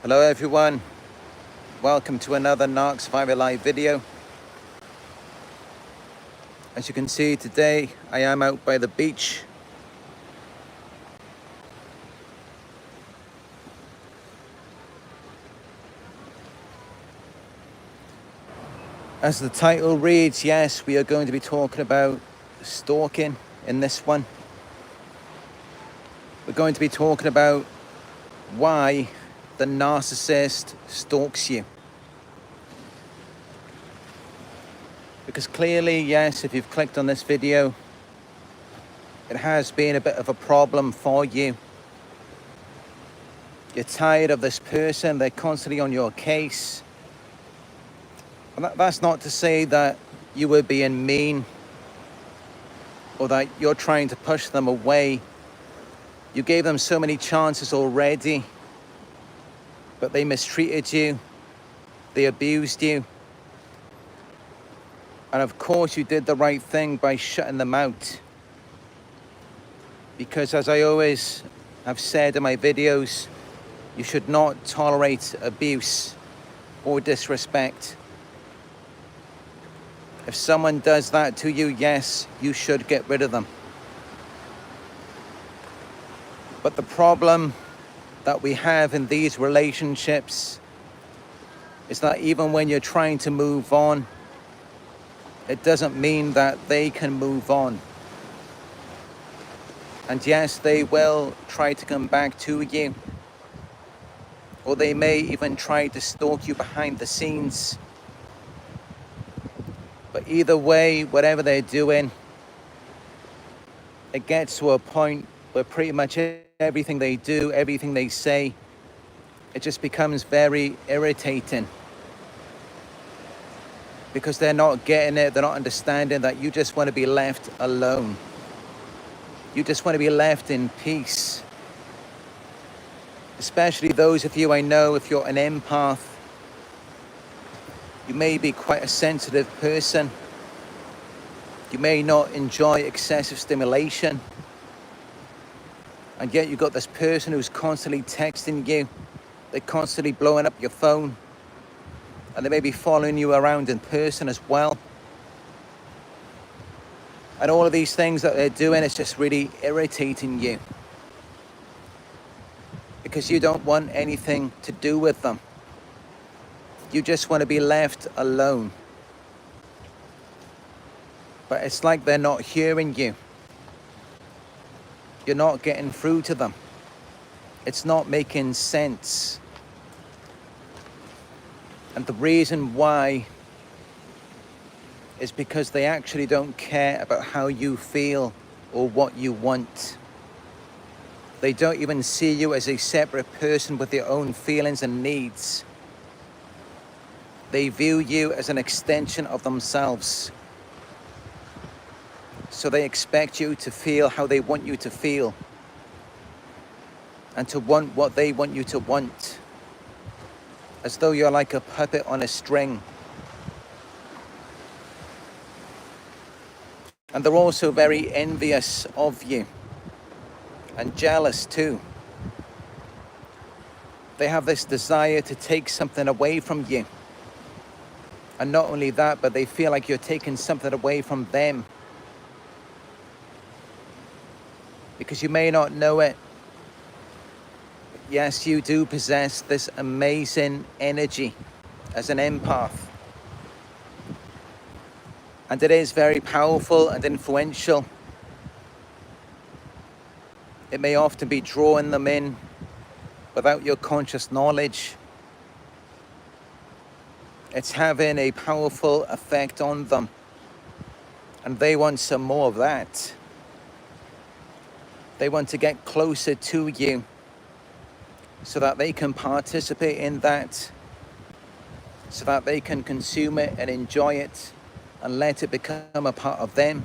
Hello everyone, welcome to another Narc Survivor live video. As you can see today, I am out by the beach. As the title reads, yes, we are going to be talking about stalking in this one. We're going to be talking about why the narcissist stalks you. Because clearly, yes, if you've clicked on this video, it has been a bit of a problem for you. You're tired of this person, they're constantly on your case. And that's not to say that you were being mean or that you're trying to push them away. You gave them so many chances already, but they mistreated you, they abused you. And of course you did the right thing by shutting them out. Because as I always have said in my videos, you should not tolerate abuse or disrespect. If someone does that to you, yes, you should get rid of them. But the problem that we have in these relationships is that even when you're trying to move on, it doesn't mean that they can move on. And yes, they will try to come back to you, or they may even try to stalk you behind the scenes. But either way, whatever they're doing, it gets to a point where pretty much everything they do, everything they say, it just becomes very irritating. Because they're not getting it, they're not understanding that you just want to be left alone. You just want to be left in peace. Especially those of you I know, if you're an empath, you may be quite a sensitive person. You may not enjoy excessive stimulation. And yet you've got this person who's constantly texting you. They're constantly blowing up your phone. And they may be following you around in person as well. And all of these things that they're doing is just really irritating you. Because you don't want anything to do with them. You just want to be left alone. But it's like they're not hearing you. You're not getting through to them. It's not making sense. And the reason why is because they actually don't care about how you feel or what you want. They don't even see you as a separate person with your own feelings and needs. They view you as an extension of themselves. So they expect you to feel how they want you to feel. And to want what they want you to want. As though you're like a puppet on a string. And they're also very envious of you. And jealous too. They have this desire to take something away from you. And not only that, but they feel like you're taking something away from them. Because you may not know it. Yes, you do possess this amazing energy as an empath. And it is very powerful and influential. It may often be drawing them in without your conscious knowledge. It's having a powerful effect on them. And they want some more of that. They want to get closer to you so that they can participate in that, so that they can consume it and enjoy it and let it become a part of them.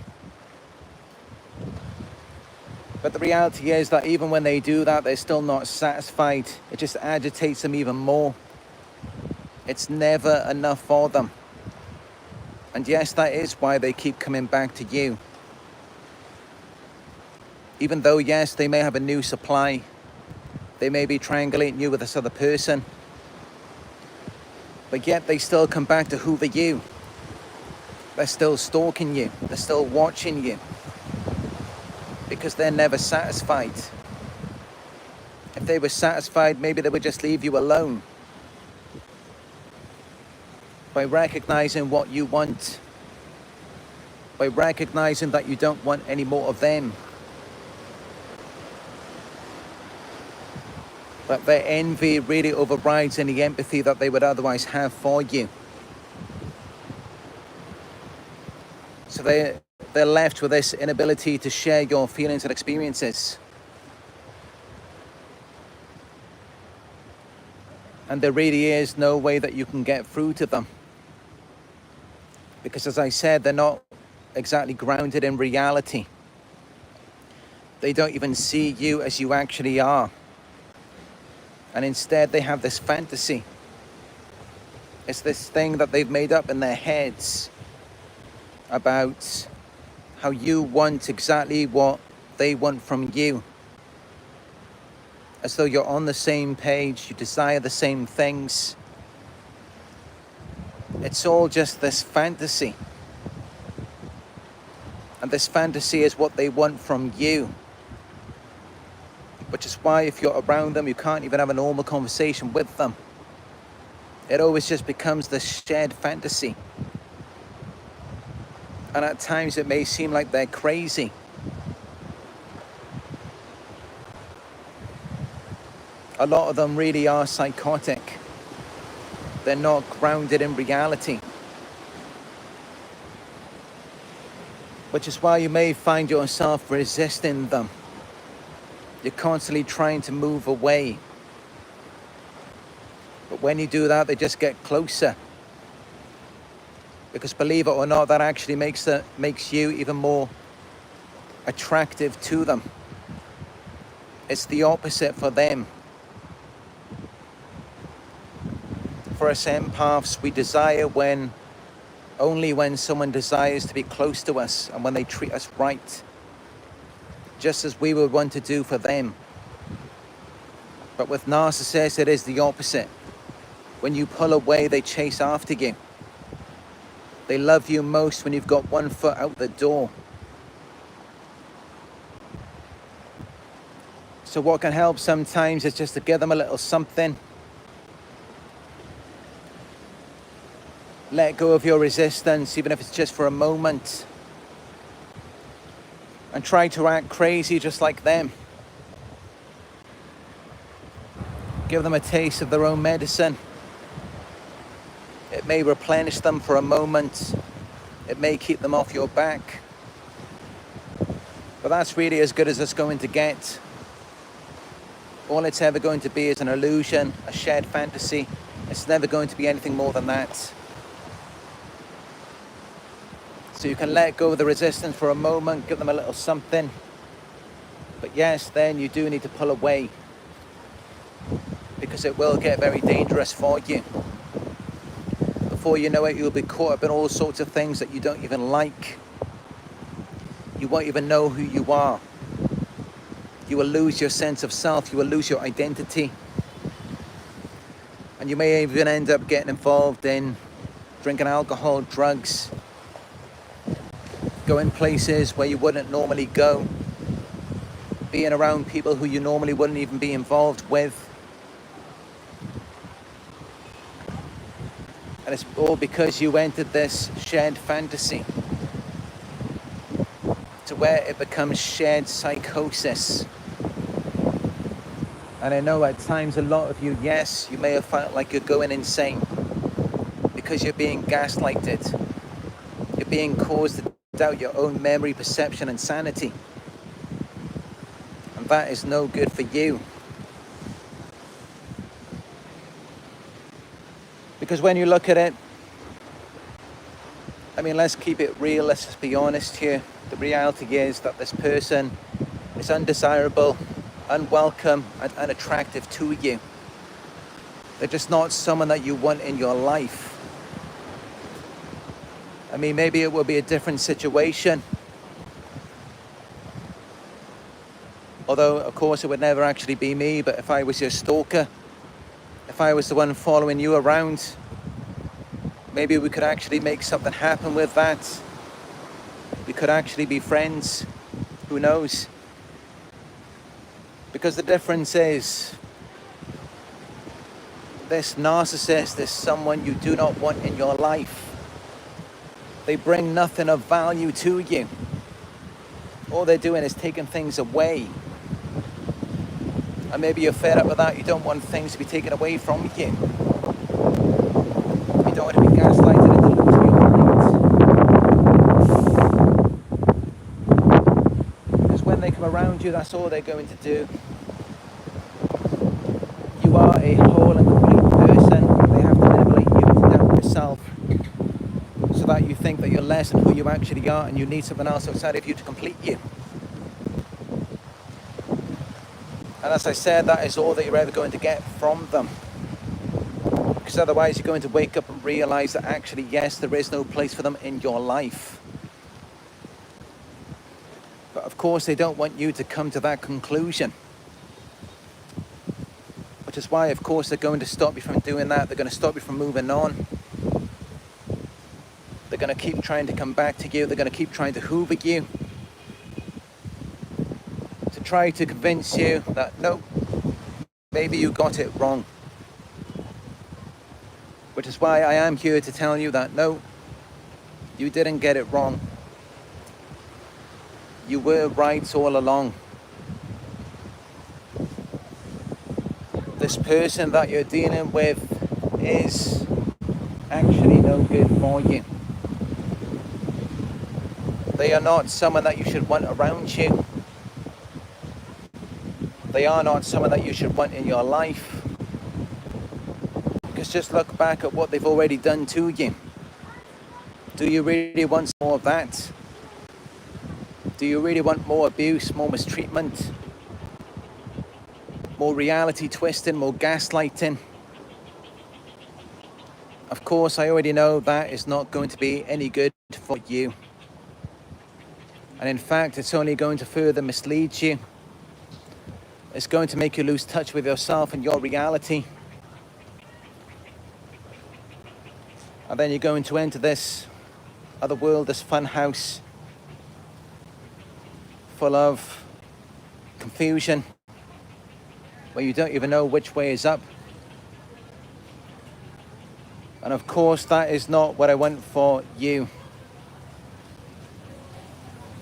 But the reality is that even when they do that, they're still not satisfied. It just agitates them even more. It's never enough for them. And yes, that is why they keep coming back to you. Even though, yes, they may have a new supply, they may be triangulating you with this other person, But yet they still come back to hoover you. They're still stalking you. They're still watching you. Because they're never satisfied. If they were satisfied, maybe they would just leave you alone. By recognizing what you want. By recognizing that you don't want any more of them. That their envy really overrides any empathy that they would otherwise have for you. So they're left with this inability to share your feelings and experiences. And there really is no way that you can get through to them. Because as I said, they're not exactly grounded in reality. They don't even see you as you actually are. And instead they have this fantasy. It's this thing that they've made up in their heads about how you want exactly what they want from you. As though you're on the same page, you desire the same things. It's all just this fantasy. And this fantasy is what they want from you. Which is why if you're around them, you can't even have a normal conversation with them. It always just becomes this shared fantasy. And at times it may seem like they're crazy. A lot of them really are psychotic. They're not grounded in reality. Which is why you may find yourself resisting them. You're constantly trying to move away. But when you do that, they just get closer. Because believe it or not, that actually makes you even more attractive to them. It's the opposite for them. For us empaths, we desire only when someone desires to be close to us and when they treat us right. Just as we would want to do for them. But with narcissists, it is the opposite. When you pull away, they chase after you. They love you most when you've got one foot out the door. So what can help sometimes is just to give them a little something. Let go of your resistance, even if it's just for a moment. And try to act crazy just like them. Give them a taste of their own medicine. It may replenish them for a moment. It may keep them off your back. But that's really as good as it's going to get. All it's ever going to be is an illusion, a shared fantasy. It's never going to be anything more than that. So you can let go of the resistance for a moment, give them a little something. But yes, then you do need to pull away. Because it will get very dangerous for you. Before you know it, you'll be caught up in all sorts of things that you don't even like. You won't even know who you are. You will lose your sense of self. You will lose your identity. And you may even end up getting involved in drinking alcohol, drugs, going places where you wouldn't normally go, being around people who you normally wouldn't even be involved with. And it's all because you entered this shared fantasy to where it becomes shared psychosis. And I know at times a lot of you, yes, you may have felt like you're going insane because you're being gaslighted. You're being caused to doubt your own memory, perception, and sanity. And that is no good for you. Because when you look at it, I mean, let's keep it real, let's just be honest here. The reality is that this person is undesirable, unwelcome, and unattractive to you. They're just not someone that you want in your life. I mean, maybe it will be a different situation. Although, of course, it would never actually be me, but if I was your stalker, if I was the one following you around, Maybe we could actually make something happen with that. We could actually be friends. Who knows? Because the difference is, this narcissist is someone you do not want in your life. They bring nothing of value to you. All they're doing is taking things away. And maybe you're fed up with that. You don't want things to be taken away from you. You don't want to be gaslighted into losing your mind. Because when they come around you, that's all they're going to do. You are a whole and complete person. They have to manipulate you to doubt yourself, so that you think that you're less than who you actually are, and you need something else outside of you to complete you. And as I said, that is all that you're ever going to get from them. Because otherwise you're going to wake up and realize that actually, yes, there is no place for them in your life. But of course they don't want you to come to that conclusion. Which is why, of course, they're going to stop you from doing that. They're going to stop you from moving on. They're going to keep trying to come back to you. They're going to keep trying to hoover you. To try to convince you that, no, maybe you got it wrong. Which is why I am here to tell you that, no, you didn't get it wrong. You were right all along. This person that you're dealing with is actually no good for you. They are not someone that you should want around you. They are not someone that you should want in your life. Because just look back at what they've already done to you. Do you really want more of that? Do you really want more abuse, more mistreatment? More reality twisting, more gaslighting? Of course, I already know that is not going to be any good for you. And in fact, it's only going to further mislead you. It's going to make you lose touch with yourself and your reality. And then you're going to enter this other world, this fun house, full of confusion, where you don't even know which way is up. And of course, that is not what I want for you.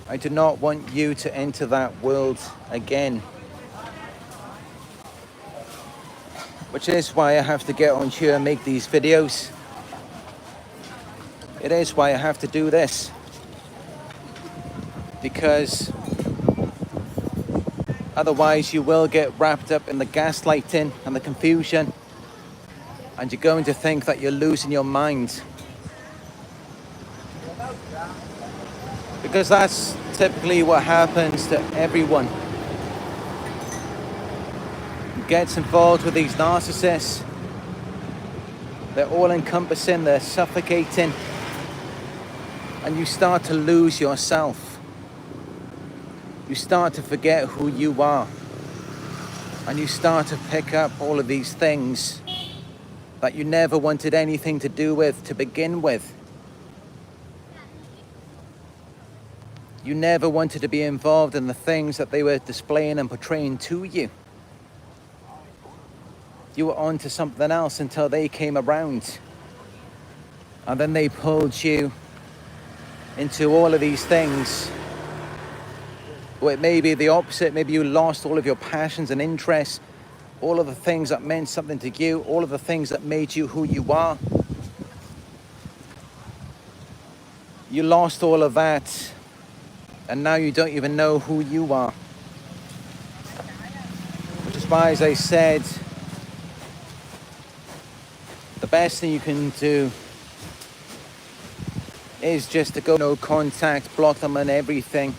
I do not want you to enter that world again. Which is why I have to get on here and make these videos. It is why I have to do this. Because otherwise you will get wrapped up in the gaslighting and the confusion, and you're going to think that you're losing your mind. Because that's typically what happens to everyone who gets involved with these narcissists. They're all encompassing, they're suffocating, and you start to lose yourself. You start to forget who you are, and you start to pick up all of these things that you never wanted anything to do with to begin with. You never wanted to be involved in the things that they were displaying and portraying to you. You were on to something else until they came around. And then they pulled you into all of these things. Or it may be the opposite. Maybe you lost all of your passions and interests, all of the things that meant something to you, all of the things that made you who you are. You lost all of that, and now you don't even know who you are. Which is why, as I said, the best thing you can do is just to go no contact, block them and everything.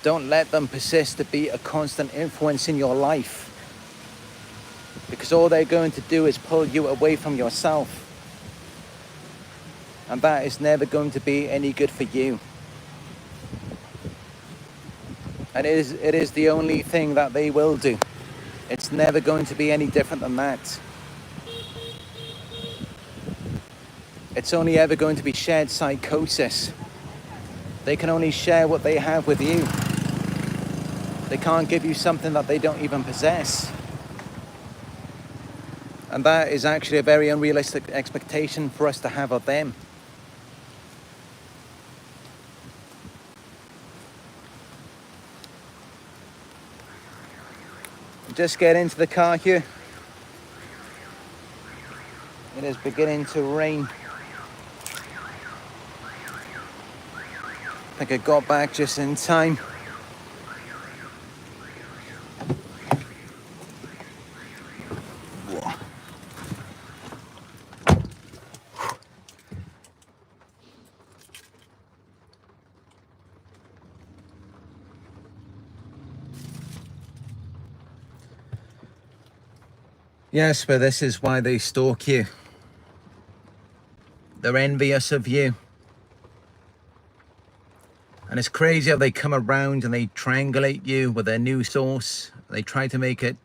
Don't let them persist to be a constant influence in your life. Because all they're going to do is pull you away from yourself. And that is never going to be any good for you. And it is the only thing that they will do. It's never going to be any different than that. it's only ever going to be shared psychosis. They can only share what they have with you. They can't give you something that they don't even possess. And that is actually a very unrealistic expectation for us to have of them. Just get into the car here. It is beginning to rain. I think I got back just in time. Yes, but this is why they stalk you. They're envious of you. And it's crazy how they come around and they triangulate you with their new source. They try to make it,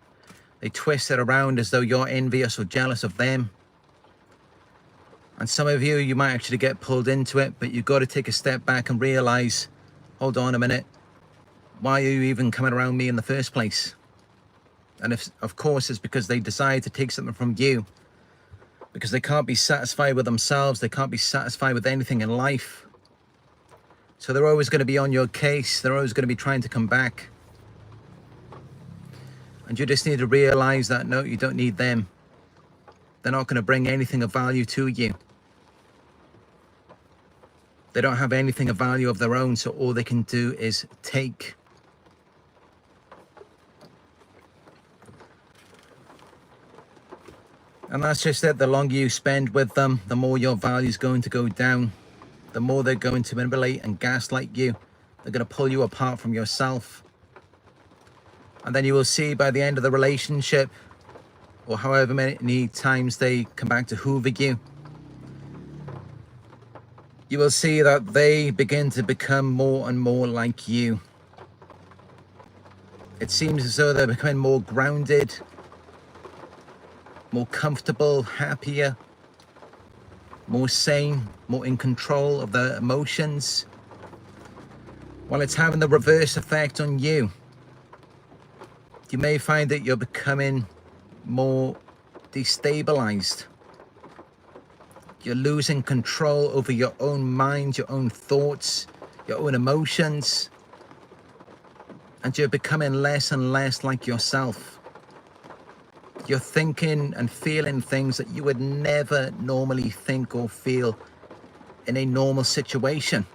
they twist it around as though you're envious or jealous of them. And some of you, you might actually get pulled into it, but you've got to take a step back and realize, hold on a minute, why are you even coming around me in the first place? And if, of course, it's because they decide to take something from you, because they can't be satisfied with themselves. They can't be satisfied with anything in life. So they're always going to be on your case. They're always going to be trying to come back. And you just need to realize that, no, you don't need them. They're not going to bring anything of value to you. They don't have anything of value of their own, so all they can do is take. And that's just it. The longer you spend with them, the more your value is going to go down. The more they're going to manipulate and gaslight you. They're going to pull you apart from yourself. And then you will see by the end of the relationship, or however many times they come back to hoover you, you will see that they begin to become more and more like you. It seems as though they're becoming more grounded, more comfortable, happier, more sane, more in control of their emotions. While it's having the reverse effect on you. You may find that you're becoming more destabilized. You're losing control over your own mind, your own thoughts, your own emotions. And you're becoming less and less like yourself. You're thinking and feeling things that you would never normally think or feel in a normal situation.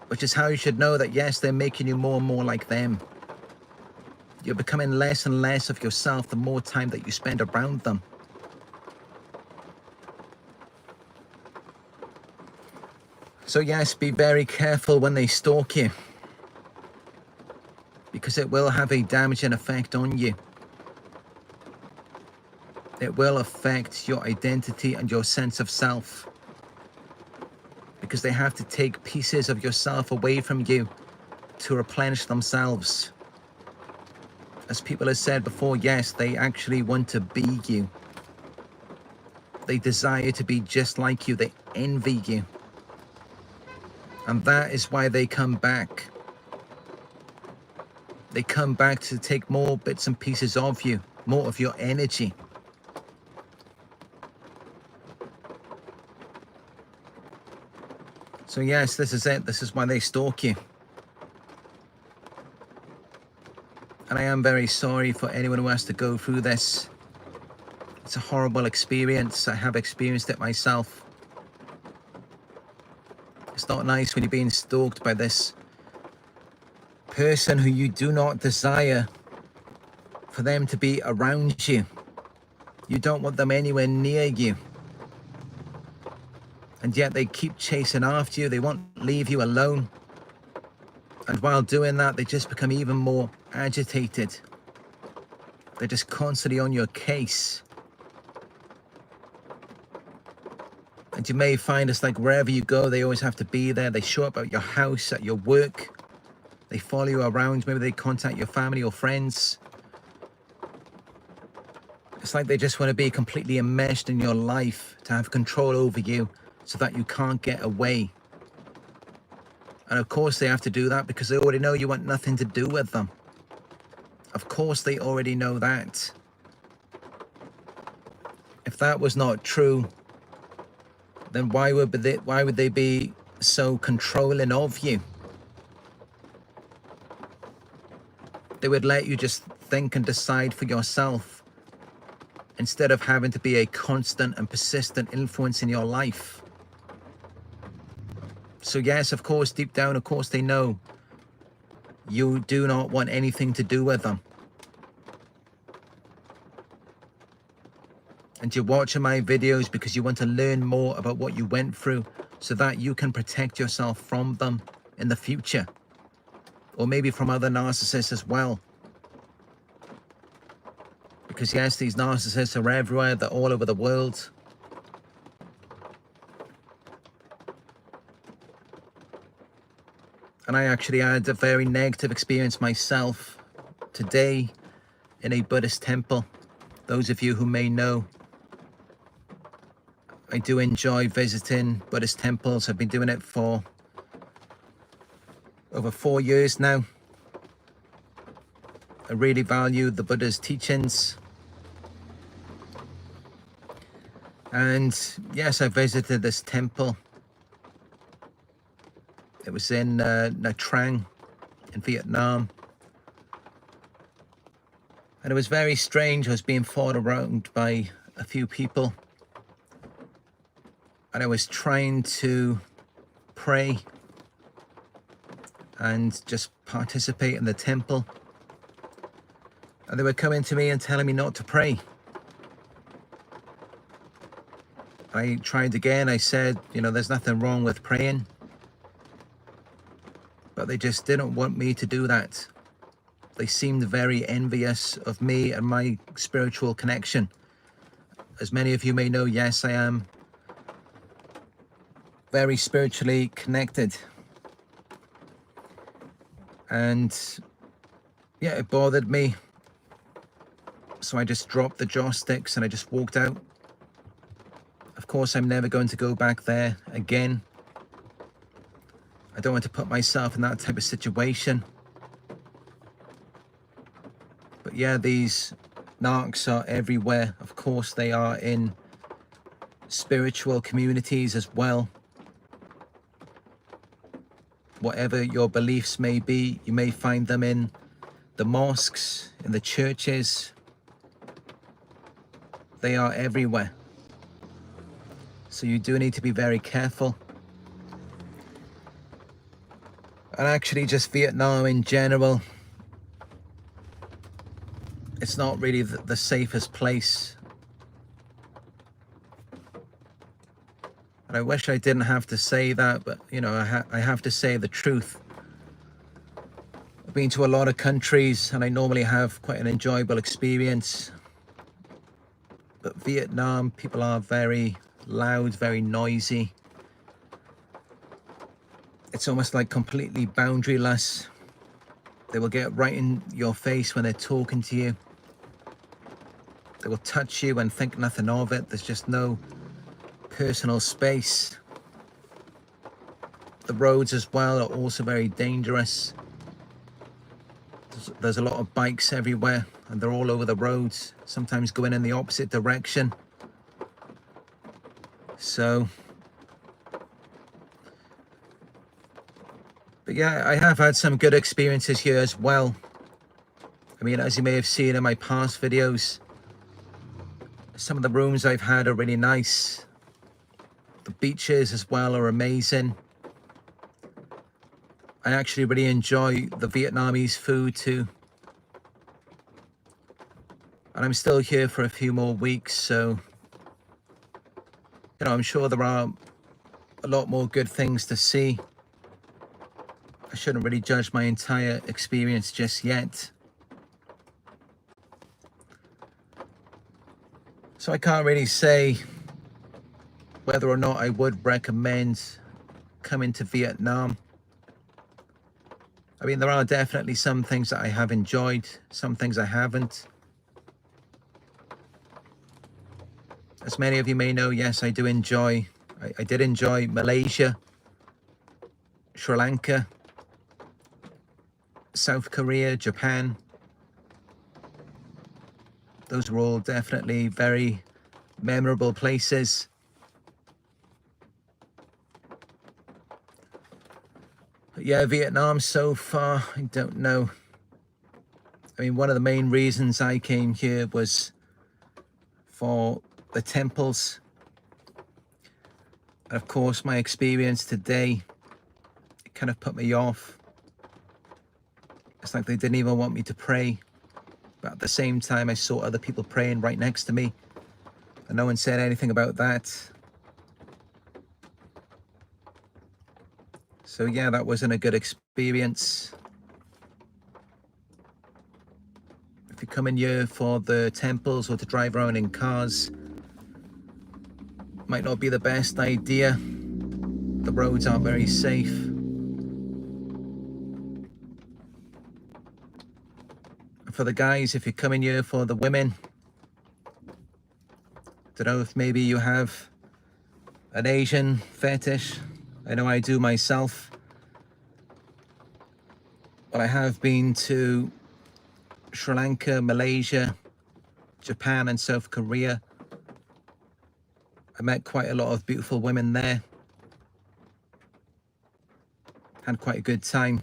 Which is how you should know that, yes, they're making you more and more like them. You're becoming less and less of yourself the more time that you spend around them. So yes, be very careful when they stalk you. Because it will have a damaging effect on you. It will affect your identity and your sense of self. Because they have to take pieces of yourself away from you to replenish themselves. As people have said before, yes, they actually want to be you. They desire to be just like you. They envy you. And that is why they come back. They come back to take more bits and pieces of you, more of your energy. So yes, this is it. This is why they stalk you. And I am very sorry for anyone who has to go through this. It's a horrible experience. I have experienced it myself. It's not nice when you're being stalked by this person who you do not desire for them to be around you. You don't want them anywhere near you. And yet they keep chasing after you. They won't leave you alone. And while doing that, they just become even more agitated. They're just constantly on your case. And you may find it's like wherever you go, they always have to be there. They show up at your house, at your work. They follow you around. Maybe they contact your family or friends. It's like they just want to be completely enmeshed in your life, to have control over you so that you can't get away. And of course they have to do that because they already know you want nothing to do with them. Of course they already know that. If that was not true, then why would they be so controlling of you? They would let you just think and decide for yourself instead of having to be a constant and persistent influence in your life. So yes, of course, deep down, of course, they know you do not want anything to do with them. And you're watching my videos because you want to learn more about what you went through so that you can protect yourself from them in the future. Or maybe from other narcissists as well. Because yes, these narcissists are everywhere, they're all over the world. And I actually had a very negative experience myself today in a Buddhist temple. Those of you who may know, I do enjoy visiting Buddhist temples. I've been doing it for over 4 years now. I really value the Buddha's teachings. And yes, I visited this temple. It was in Nha Trang in Vietnam. And it was very strange. I was being followed around by a few people. And I was trying to pray and just participate in the temple. And they were coming to me and telling me not to pray. I tried again. I said, you know, there's nothing wrong with praying. But they just didn't want me to do that. They seemed very envious of me and my spiritual connection. As many of you may know, yes, I am very spiritually connected. And yeah, it bothered me. So I just dropped the joysticks and I just walked out. Of course, I'm never going to go back there again. I don't want to put myself in that type of situation. But yeah, these narcs are everywhere. Of course, they are in spiritual communities as well. Whatever your beliefs may be, you may find them in the mosques, in the churches. They are everywhere. So you do need to be very careful. And actually just Vietnam in general, it's not really the safest place. And I wish I didn't have to say that, but you know, I have to say the truth. I've been to a lot of countries and I normally have quite an enjoyable experience. But Vietnam, people are very loud, very noisy. It's almost like completely boundaryless. They will get right in your face when they're talking to you. They will touch you and think nothing of it. There's just no personal space. The roads as well are also very dangerous. There's a lot of bikes everywhere and they're all over the roads, sometimes going in the opposite direction. So, but yeah, I have had some good experiences here as well. I mean, as you may have seen in my past videos, some of the rooms I've had are really nice. The beaches as well are amazing. I actually really enjoy the Vietnamese food too. And I'm still here for a few more weeks, so you know, I'm sure there are a lot more good things to see. I shouldn't really judge my entire experience just yet. So I can't really say whether or not I would recommend coming to Vietnam. I mean, there are definitely some things that I have enjoyed, some things I haven't. as many of you may know, yes, I did enjoy Malaysia, Sri Lanka, South Korea, Japan. Those were all definitely very memorable places. But yeah, Vietnam so far, I don't know. I mean, one of the main reasons I came here was for the temples. And of course, my experience today, it kind of put me off. It's like they didn't even want me to pray. But at the same time, I saw other people praying right next to me. And no one said anything about that. So yeah, that wasn't a good experience. If you're coming here for the temples or to drive around in cars, might not be the best idea. The roads aren't very safe. For the guys, if you're coming here for the women, don't know if maybe you have an Asian fetish. I know I do myself. But I have been to Sri Lanka, Malaysia, Japan and South Korea. I met quite a lot of beautiful women there. Had quite a good time.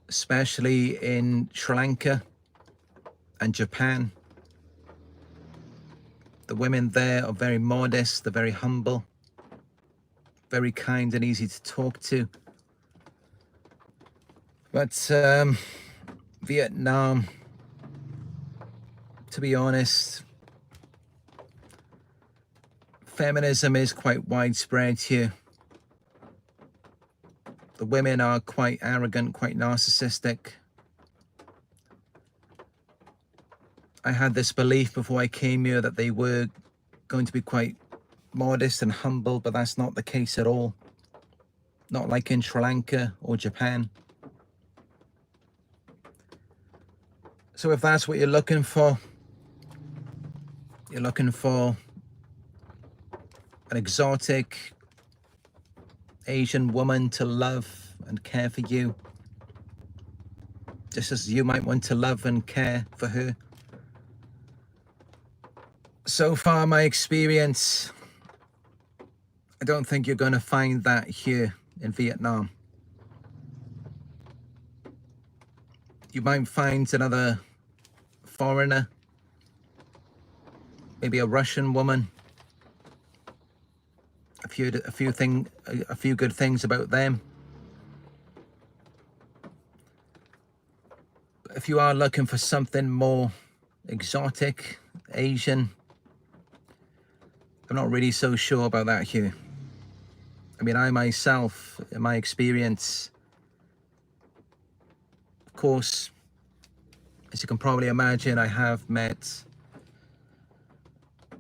Especially in Sri Lanka and Japan. The women there are very modest, they're very humble, very kind and easy to talk to. But Vietnam, to be honest, feminism is quite widespread here. The women are quite arrogant, quite narcissistic. I had this belief before I came here that they were going to be quite modest and humble, but that's not the case at all. Not like in Sri Lanka or Japan. So if that's what you're looking for an exotic Asian woman to love and care for you, just as you might want to love and care for her. So far, my experience, I don't think you're going to find that here in Vietnam. You might find another foreigner, maybe a Russian woman. A few good things about them. But if you are looking for something more exotic, Asian, I'm not really so sure about that here. I mean, I myself, in my experience, of course, as you can probably imagine, I have met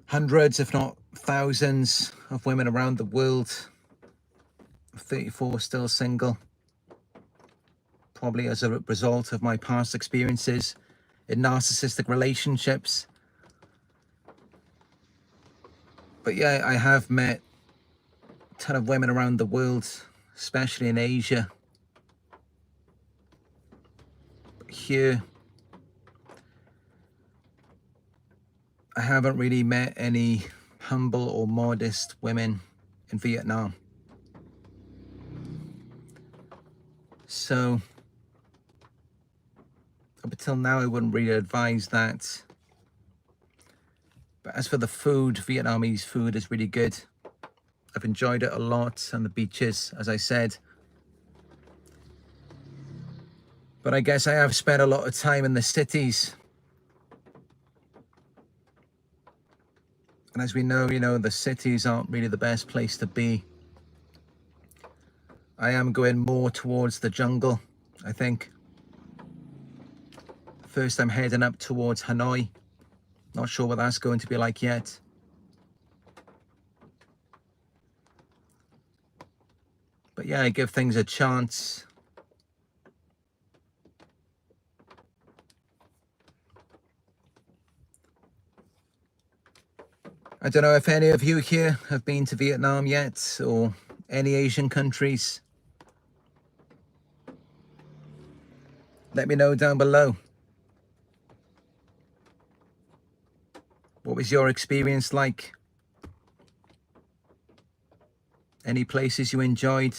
hundreds, if not thousands, of women around the world. 34 still single. Probably as a result of my past experiences in narcissistic relationships. But yeah, I have met a ton of women around the world, especially in Asia. But here, I haven't really met any humble or modest women in Vietnam. So, up until now, I wouldn't really advise that. But as for the food, Vietnamese food is really good. I've enjoyed it a lot, and the beaches, as I said. But I guess I have spent a lot of time in the cities. And as we know, the cities aren't really the best place to be. I am going more towards the jungle, I think. First, I'm heading up towards Hanoi. Not sure what that's going to be like yet. But yeah, I give things a chance. I don't know if any of you here have been to Vietnam yet, or any Asian countries. Let me know down below. What was your experience like? Any places you enjoyed?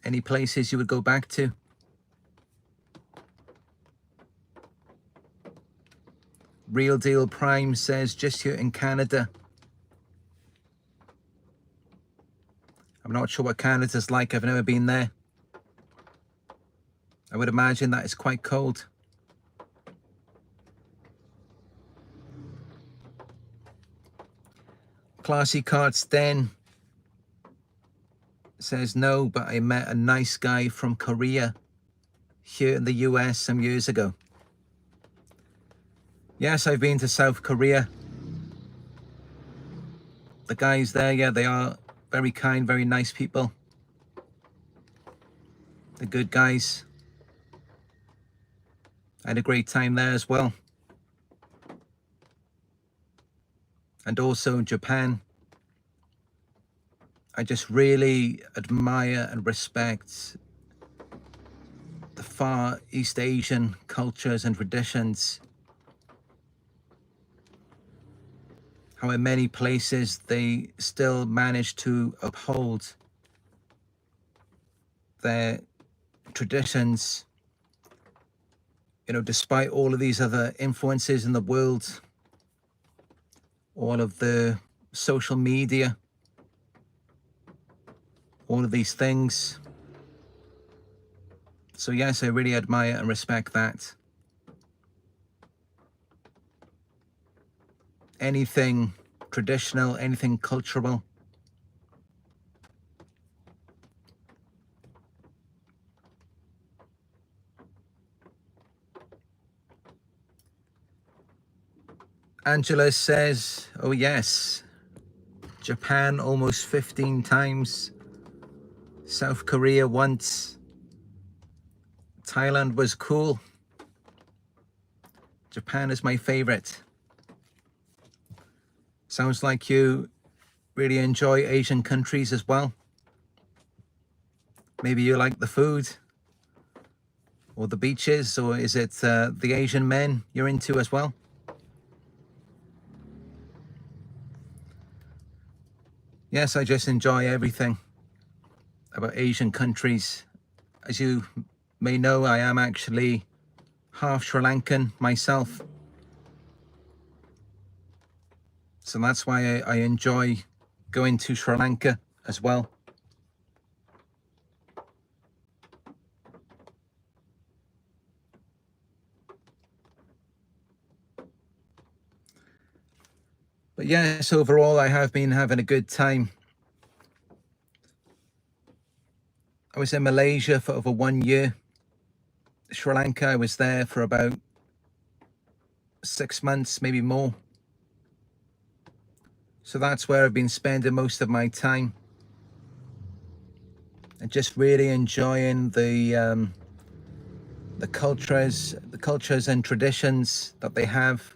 Any places you would go back to? Real Deal Prime says just here in Canada. I'm not sure what Canada's like. I've never been there. I would imagine that it's quite cold. Classy Cards Den says no, but I met a nice guy from Korea here in the US some years ago. Yes, I've been to South Korea. The guys there, yeah, they are very kind, very nice people. They're good guys. I had a great time there as well. And also Japan. I just really admire and respect the Far East Asian cultures and traditions. How in many places they still manage to uphold their traditions, you know, despite all of these other influences in the world, all of the social media, all of these things. So yes, I really admire and respect that. Anything traditional, anything cultural. Angela says, oh yes, Japan almost 15 times, South Korea once, Thailand was cool. Japan is my favorite. Sounds like you really enjoy Asian countries as well. Maybe you like the food or the beaches, or is it the Asian men you're into as well? Yes, I just enjoy everything about Asian countries. As you may know, I am actually half Sri Lankan myself. So that's why I enjoy going to Sri Lanka as well. But yes, overall, I have been having a good time. I was in Malaysia for over 1 year. Sri Lanka, I was there for about 6 months, maybe more. So that's where I've been spending most of my time. And just really enjoying the cultures and traditions that they have.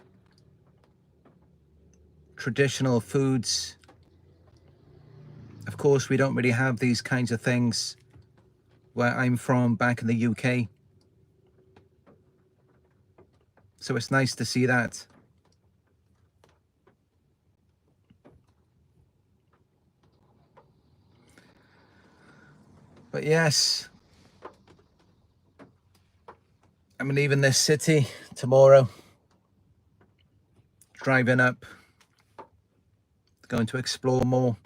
Traditional foods. Of course, we don't really have these kinds of things where I'm from back in the UK. So it's nice to see that. But yes, I'm leaving this city tomorrow, driving up, going to explore more.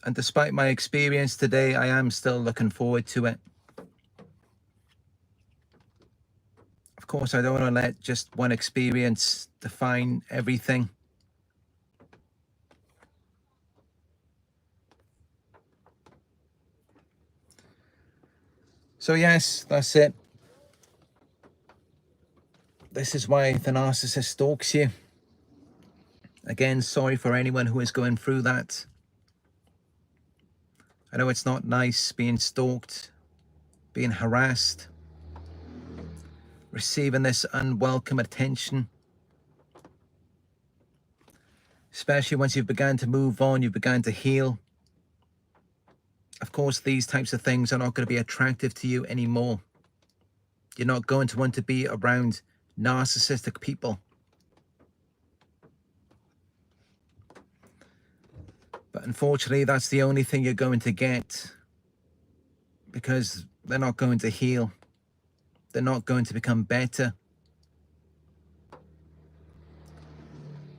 And despite my experience today, I am still looking forward to it. Of course, I don't want to let just one experience define everything. So yes, that's it. This is why the narcissist stalks you. Again, sorry for anyone who is going through that. I know it's not nice being stalked, being harassed, receiving this unwelcome attention. especially once you've begun to move on, you've begun to heal. Of course, these types of things are not going to be attractive to you anymore. You're not going to want to be around narcissistic people. But unfortunately, that's the only thing you're going to get, because they're not going to heal. They're not going to become better.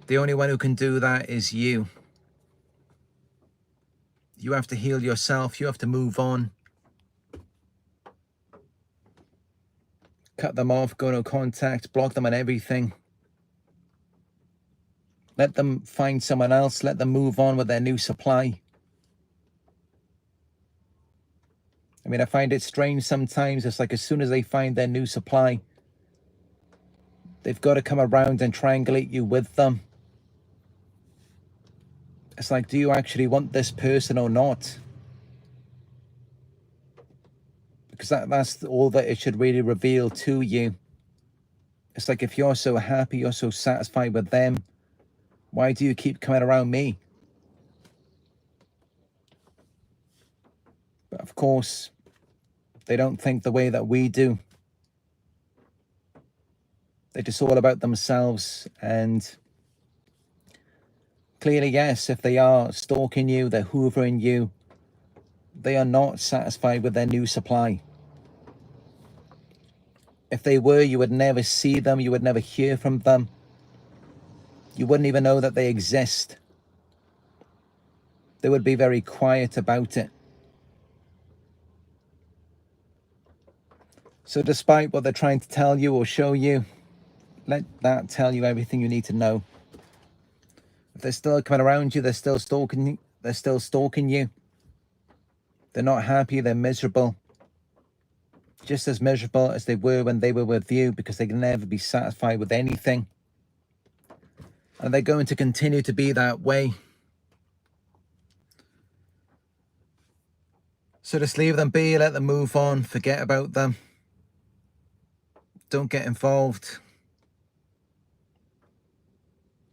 The only one who can do that is you. You have to heal yourself. You have to move on. Cut them off, go no contact, block them on everything. Let them find someone else. Let them move on with their new supply. I mean, I find it strange sometimes. It's like as soon as they find their new supply, they've got to come around and triangulate you with them. It's like, do you actually want this person or not? Because that's all that it should really reveal to you. It's like, if you're so happy, you're so satisfied with them, why do you keep coming around me? But of course, they don't think the way that we do. They're just all about themselves. And clearly, yes, if they are stalking you, they're hoovering you, they are not satisfied with their new supply. If they were, you would never see them. You would never hear from them. You wouldn't even know that they exist. They would be very quiet about it. So despite what they're trying to tell you or show you, let that tell you everything you need to know. If they're still coming around you, they're still stalking you. They're not happy, they're miserable. Just as miserable as they were when they were with you, because they can never be satisfied with anything. And they're going to continue to be that way. So just leave them be, let them move on, forget about them. Don't get involved.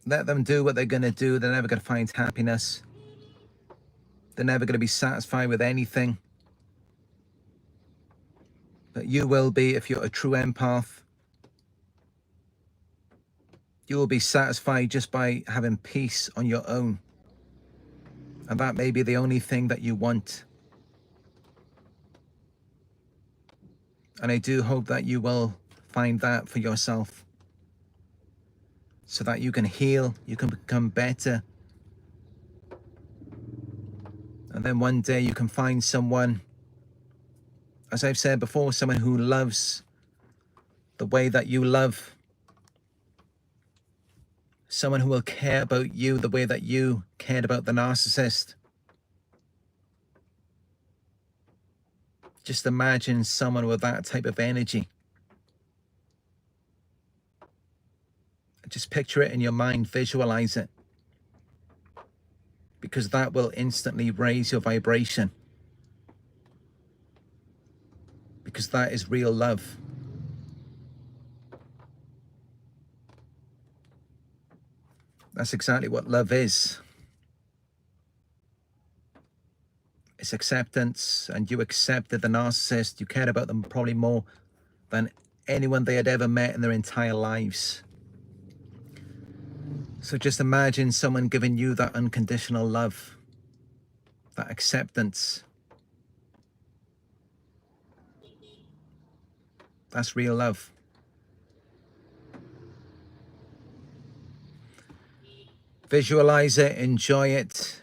Let them do what they're going to do. They're never going to find happiness. They're never going to be satisfied with anything. But you will be if you're a true empath. You will be satisfied just by having peace on your own. And that may be the only thing that you want. And I do hope that you will find that for yourself, so that you can heal, you can become better. And then one day you can find someone, as I've said before, someone who loves the way that you love. Someone who will care about you the way that you cared about the narcissist. Just imagine someone with that type of energy. Just picture it in your mind, visualize it. Because that will instantly raise your vibration. Because that is real love. That's exactly what love is. It's acceptance, and you accepted the narcissist. You cared about them probably more than anyone they had ever met in their entire lives. So just imagine someone giving you that unconditional love, that acceptance. That's real love. Visualize it, enjoy it.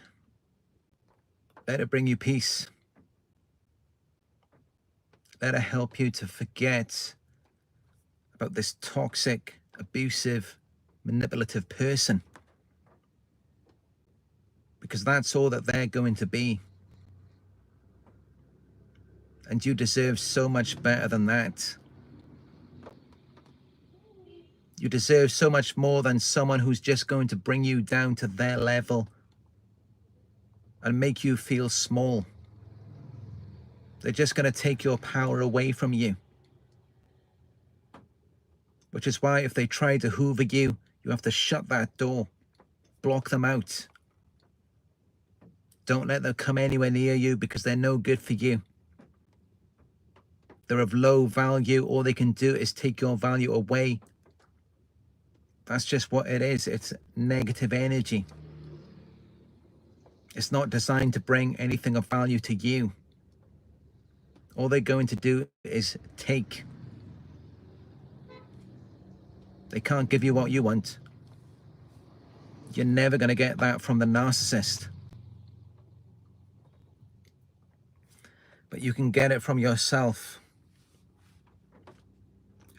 Let it bring you peace. Let it help you to forget about this toxic, abusive, manipulative person. Because that's all that they're going to be. And you deserve so much better than that. You deserve so much more than someone who's just going to bring you down to their level and make you feel small. They're just going to take your power away from you. Which is why if they try to hoover you, you have to shut that door. block them out. Don't let them come anywhere near you, because they're no good for you. They're of low value. All they can do is take your value away. That's just what it is. It's negative energy. It's not designed to bring anything of value to you. All they're going to do is take. They can't give you what you want. You're never going to get that from the narcissist. But you can get it from yourself.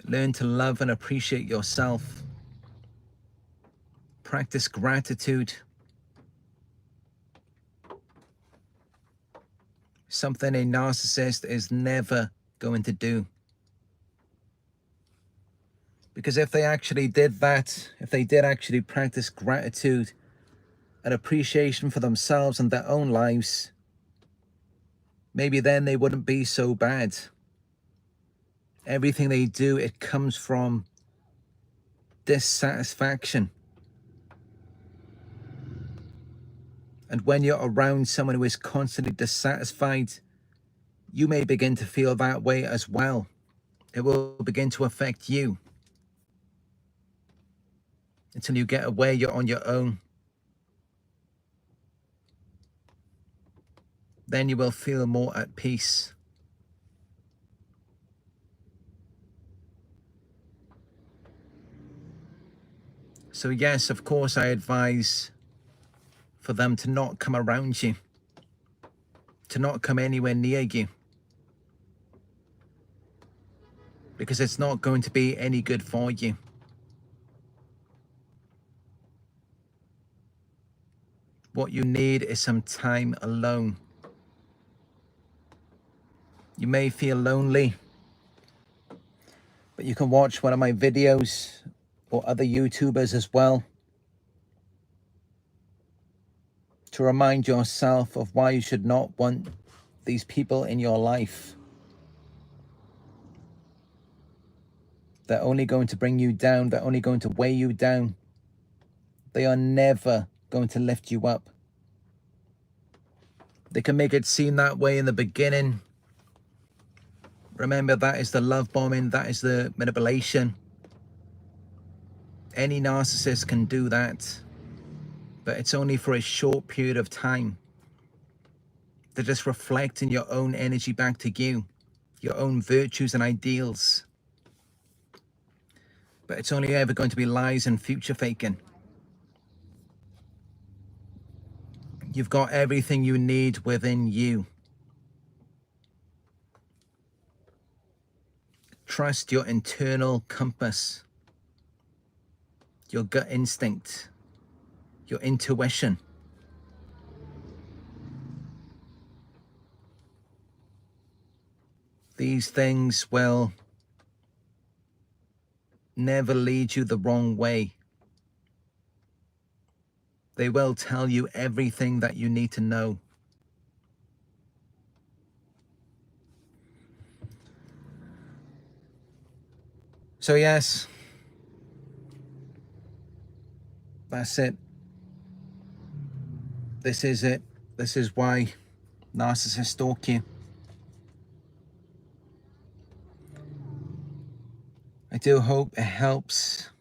Learn to love and appreciate yourself. Practice gratitude. Something a narcissist is never going to do. Because if they actually did that, if they did actually practice gratitude and appreciation for themselves and their own lives, maybe then they wouldn't be so bad. Everything they do, it comes from dissatisfaction. And when you're around someone who is constantly dissatisfied, you may begin to feel that way as well. It will begin to affect you. Until you get away, you're on your own. Then you will feel more at peace. So yes, of course, I advise for them to not come around you, to not come anywhere near you, because it's not going to be any good for you. What you need is some time alone. You may feel lonely, but you can watch one of my videos or other YouTubers as well to remind yourself of why you should not want these people in your life. They're only going to bring you down. They're only going to weigh you down. They are never going to lift you up. They can make it seem that way in the beginning. Remember, that is the love bombing. That is the manipulation. Any narcissist can do that, but it's only for a short period of time. They're just reflecting your own energy back to you, your own virtues and ideals. But it's only ever going to be lies and future faking. You've got everything you need within you. Trust your internal compass, your gut instinct, your intuition. These things will never lead you the wrong way. They will tell you everything that you need to know. So yes, that's it. This is it. This is why narcissists stalk you. I do hope it helps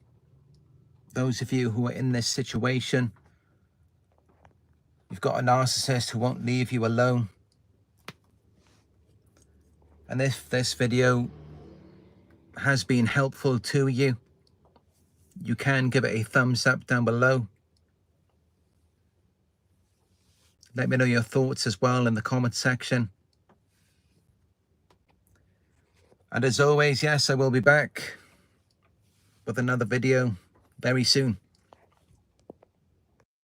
those of you who are in this situation. You've got a narcissist who won't leave you alone. And if this video has been helpful to you, you can give it a thumbs up down below. Let me know your thoughts as well in the comment section. And as always, yes, I will be back with another video very soon.